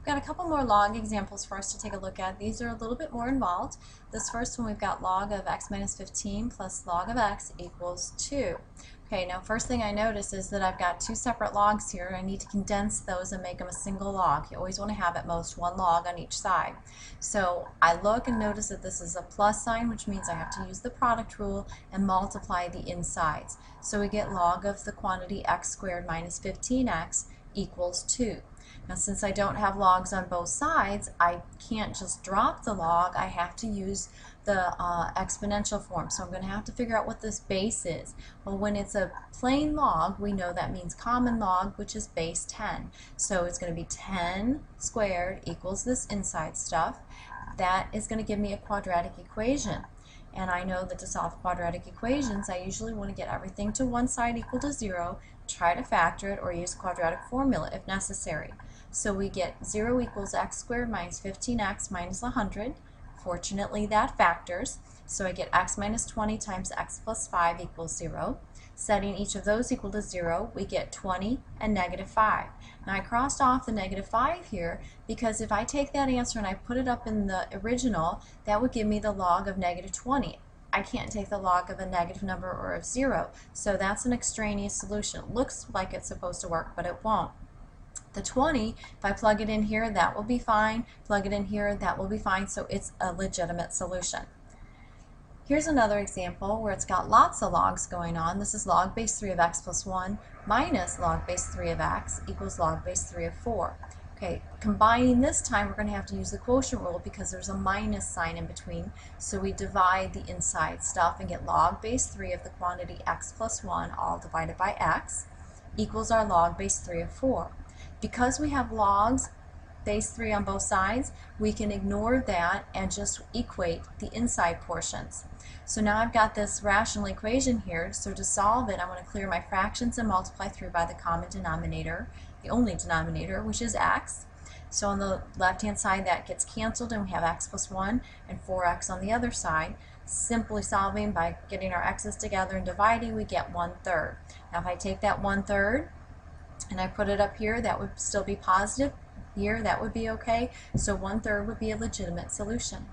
We've got a couple more log examples for us to take a look at. These are a little bit more involved. This first one, we've got log of x minus 15 plus log of x equals 2. Okay, now first thing I notice is that I've got two separate logs here. I need to condense those and make them a single log. You always want to have at most one log on each side. So I look and notice that this is a plus sign, which means I have to use the product rule and multiply the insides. So we get log of the quantity x squared minus 15x equals 2. Now since I don't have logs on both sides, I can't just drop the log. I have to use the exponential form. So I'm going to have to figure out what this base is. Well, when it's a plain log, we know that means common log, which is base 10. So it's going to be 10 squared equals this inside stuff. That is going to give me a quadratic equation. And I know that to solve quadratic equations, I usually want to get everything to one side equal to 0, try to factor it, or use a quadratic formula if necessary. So we get 0 equals x squared minus 15x minus 100. Fortunately, that factors. So I get x minus 20 times x plus 5 equals 0. Setting each of those equal to 0, we get 20 and negative 5. Now I crossed off the negative 5 here because if I take that answer and I put it up in the original, that would give me the log of negative 20. I can't take the log of a negative number or of 0, so that's an extraneous solution. It looks like it's supposed to work, but it won't. The 20, if I plug it in here, that will be fine. Plug it in here, that will be fine, so it's a legitimate solution. Here's another example where it's got lots of logs going on. This is log base 3 of x plus 1 minus log base 3 of x equals log base 3 of 4. Okay, combining this time we're going to have to use the quotient rule because there's a minus sign in between. So we divide the inside stuff and get log base 3 of the quantity x plus 1 all divided by x equals our log base 3 of 4. Because we have logs base 3 on both sides, we can ignore that and just equate the inside portions. So now I've got this rational equation here, so to solve it I want to clear my fractions and multiply through by the common denominator, the only denominator, which is x. So on the left hand side that gets canceled and we have x plus 1 and 4x on the other side. Simply solving by getting our x's together and dividing, we get 1/3. Now if I take that 1/3 and I put it up here, that would still be positive. Here, that would be okay. So 1/3 would be a legitimate solution.